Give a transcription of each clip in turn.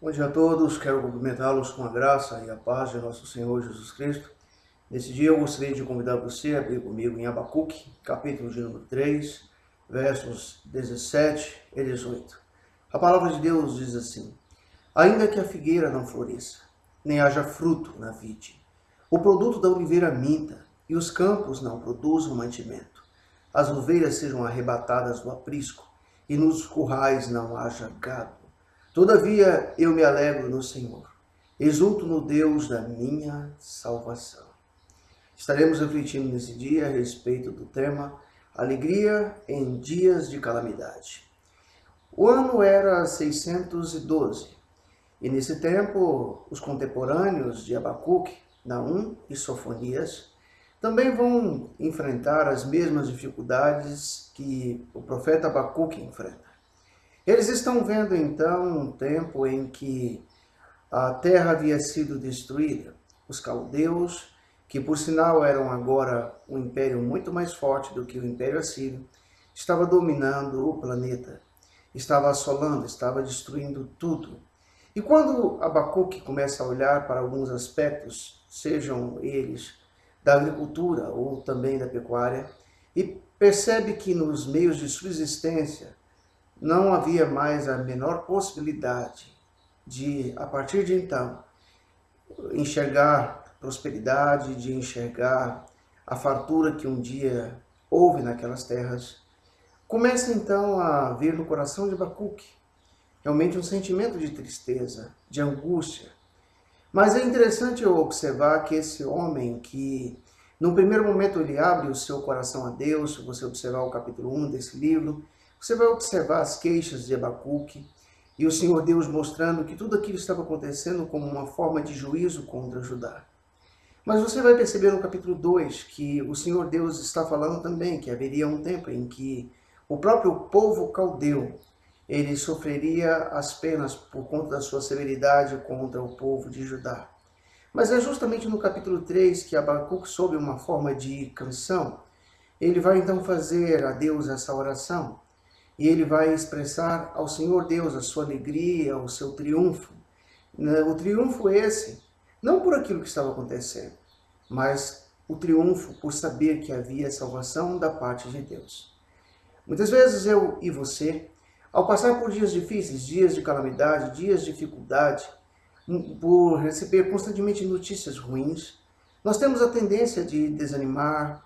Bom dia a todos, quero cumprimentá-los com a graça e a paz de nosso Senhor Jesus Cristo. Nesse dia eu gostaria de convidar você a abrir comigo em Abacuque, capítulo de número 3, versos 17 e 18. A palavra de Deus diz assim: Ainda que a figueira não floresça, nem haja fruto na vide, o produto da oliveira minta, e os campos não produzam mantimento, as ovelhas sejam arrebatadas do aprisco, e nos currais não haja gado. Todavia eu me alegro no Senhor, exulto no Deus da minha salvação. Estaremos refletindo nesse dia a respeito do tema Alegria em Dias de Calamidade. O ano era 612, e nesse tempo os contemporâneos de Abacuque, Naum e Sofonias também vão enfrentar as mesmas dificuldades que o profeta Abacuque enfrenta. Eles estão vendo então um tempo em que a terra havia sido destruída. Os caldeus, que por sinal eram agora um império muito mais forte do que o Império Assírio, estava dominando o planeta, estava assolando, estava destruindo tudo. E quando Abacuque começa a olhar para alguns aspectos, sejam eles da agricultura ou também da pecuária, e percebe que nos meios de subsistência não havia mais a menor possibilidade de, a partir de então, enxergar prosperidade, de enxergar a fartura que um dia houve naquelas terras. Começa então a vir no coração de Abacuque realmente um sentimento de tristeza, de angústia. Mas é interessante observar que esse homem que, num primeiro momento, ele abre o seu coração a Deus. Se você observar o capítulo 1 desse livro, você vai observar as queixas de Abacuque e o Senhor Deus mostrando que tudo aquilo estava acontecendo como uma forma de juízo contra Judá. Mas você vai perceber no capítulo 2 que o Senhor Deus está falando também que haveria um tempo em que o próprio povo caldeu, ele sofreria as penas por conta da sua severidade contra o povo de Judá. Mas é justamente no capítulo 3 que Abacuque, sob uma forma de canção, ele vai então fazer a Deus essa oração. E ele vai expressar ao Senhor Deus a sua alegria, o seu triunfo. O triunfo esse, não por aquilo que estava acontecendo, mas o triunfo por saber que havia salvação da parte de Deus. Muitas vezes eu e você, ao passar por dias difíceis, dias de calamidade, dias de dificuldade, por receber constantemente notícias ruins, nós temos a tendência de desanimar,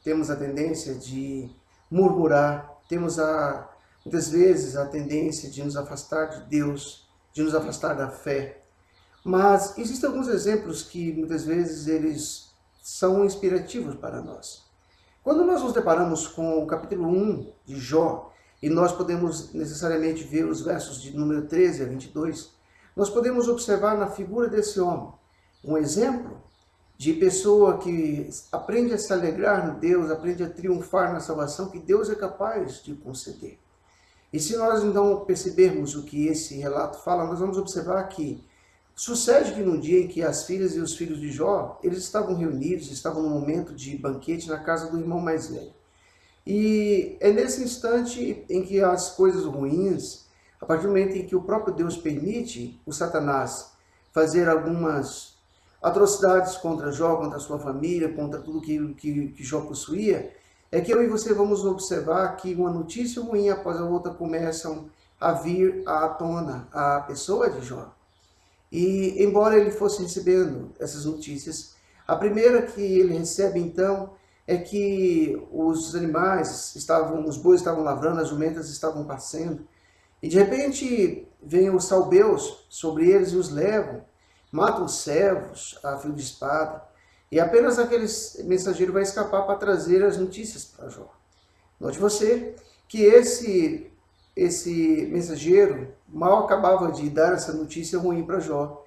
temos a tendência de murmurar, temos muitas vezes a tendência de nos afastar de Deus, de nos afastar da fé. Mas existem alguns exemplos que muitas vezes eles são inspirativos para nós. Quando nós nos deparamos com o capítulo 1 de Jó, e nós podemos necessariamente ver os versos de número 13 a 22, nós podemos observar na figura desse homem um exemplo de pessoa que aprende a se alegrar no Deus, aprende a triunfar na salvação que Deus é capaz de conceder. E se nós então percebermos o que esse relato fala, nós vamos observar que sucede que no dia em que as filhas e os filhos de Jó, eles estavam reunidos, estavam num momento de banquete na casa do irmão mais velho. E é nesse instante em que as coisas ruins, a partir do momento em que o próprio Deus permite o Satanás fazer algumas atrocidades contra Jó, contra a sua família, contra tudo que Jó possuía, é que eu e você vamos observar que uma notícia ruim após a outra começam a vir à tona a pessoa de Jó. E embora ele fosse recebendo essas notícias, a primeira que ele recebe então é que os animais os bois estavam lavrando, as jumentas estavam passeando, e de repente vêm os salbeus sobre eles e os levam, matam os servos a fio de espada, e apenas aquele mensageiro vai escapar para trazer as notícias para Jó. Note você que esse mensageiro mal acabava de dar essa notícia ruim para Jó.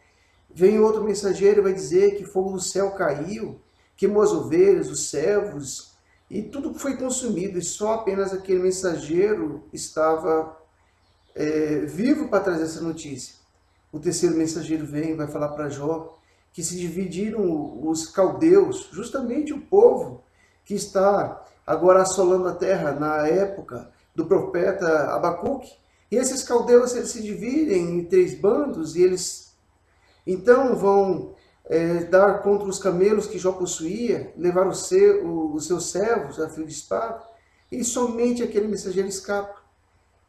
Vem outro mensageiro e vai dizer que fogo do céu caiu, queimou as ovelhas, os servos, e tudo foi consumido, e só apenas aquele mensageiro estava vivo para trazer essa notícia. O terceiro mensageiro vem e vai falar para Jó que se dividiram os caldeus, justamente o povo que está agora assolando a terra na época do profeta Abacuque, E esses caldeus, eles se dividem em 3 bandos, e eles então vão dar contra os camelos que Jó possuía, levar os seus servos a fio de espada, e somente aquele mensageiro escapa.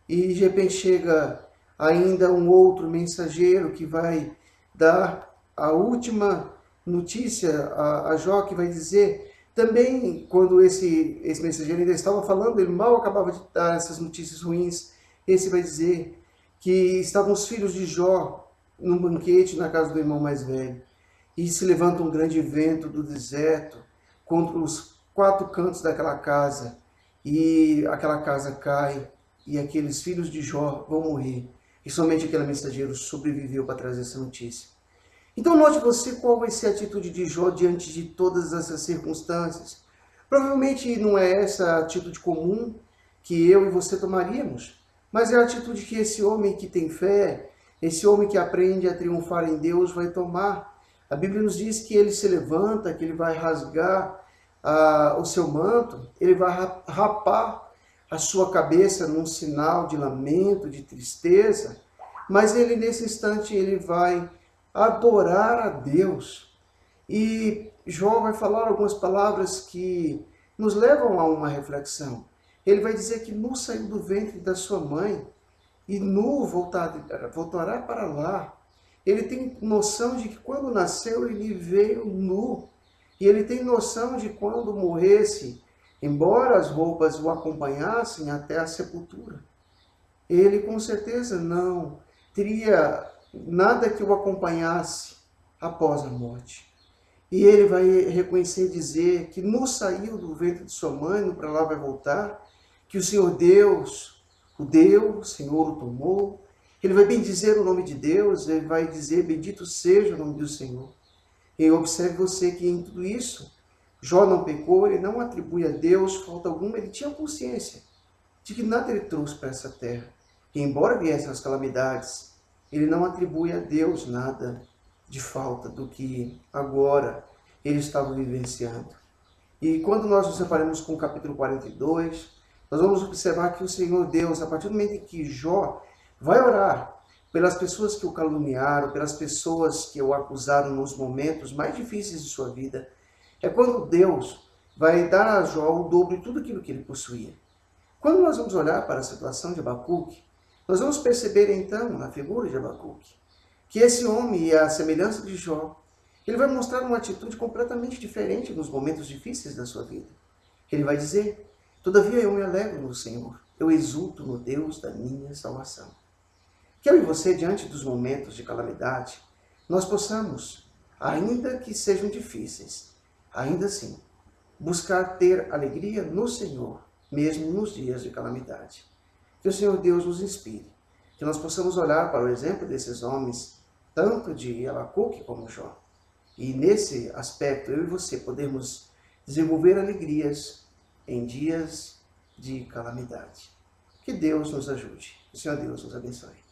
E de repente chega ainda um outro mensageiro que vai dar a última notícia a Jó, que vai dizer, também quando esse mensageiro ainda estava falando, ele mal acabava de dar essas notícias ruins, esse vai dizer que estavam os filhos de Jó num banquete na casa do irmão mais velho, e se levanta um grande vento do deserto contra os 4 cantos daquela casa, e aquela casa cai, e aqueles filhos de Jó vão morrer. E somente aquele mensageiro sobreviveu para trazer essa notícia. Então note você qual vai ser a atitude de Jó diante de todas essas circunstâncias. Provavelmente não é essa a atitude comum que eu e você tomaríamos, mas é a atitude que esse homem que tem fé, esse homem que aprende a triunfar em Deus vai tomar. A Bíblia nos diz que ele se levanta, que ele vai rasgar o seu manto, ele vai rapar a sua cabeça num sinal de lamento, de tristeza, mas ele nesse instante ele vai adorar a Deus. E Jó vai falar algumas palavras que nos levam a uma reflexão. Ele vai dizer que nu saiu do ventre da sua mãe e nu voltará para lá. Ele tem noção de que quando nasceu ele veio nu. E ele tem noção de quando morresse, embora as roupas o acompanhassem até a sepultura, ele com certeza não teria nada que o acompanhasse após a morte. E ele vai reconhecer e dizer que nu saiu do ventre de sua mãe, no para lá vai voltar, que o Senhor Deus o deu, o Senhor o tomou. Ele vai bendizer o nome de Deus, ele vai dizer, bendito seja o nome do Senhor. E observe você que em tudo isso, Jó não pecou, ele não atribui a Deus falta alguma, ele tinha consciência de que nada ele trouxe para essa terra. E embora viessem as calamidades, ele não atribui a Deus nada de falta do que agora ele estava vivenciando. E quando nós nos separamos com o capítulo 42, nós vamos observar que o Senhor Deus, a partir do momento em que Jó vai orar pelas pessoas que o caluniaram, pelas pessoas que o acusaram nos momentos mais difíceis de sua vida, é quando Deus vai dar a Jó o dobro de tudo aquilo que ele possuía. Quando nós vamos olhar para a situação de Abacuque, nós vamos perceber então, na figura de Abacuque, que esse homem, à semelhança de Jó, ele vai mostrar uma atitude completamente diferente nos momentos difíceis da sua vida. Ele vai dizer, todavia eu me alegro no Senhor, eu exulto no Deus da minha salvação. Que eu e você, diante dos momentos de calamidade, nós possamos, ainda que sejam difíceis, ainda assim, buscar ter alegria no Senhor, mesmo nos dias de calamidade. Que o Senhor Deus nos inspire, que nós possamos olhar para o exemplo desses homens, tanto de Abacuque como Jó, e nesse aspecto eu e você podemos desenvolver alegrias em dias de calamidade. Que Deus nos ajude. Que o Senhor Deus nos abençoe.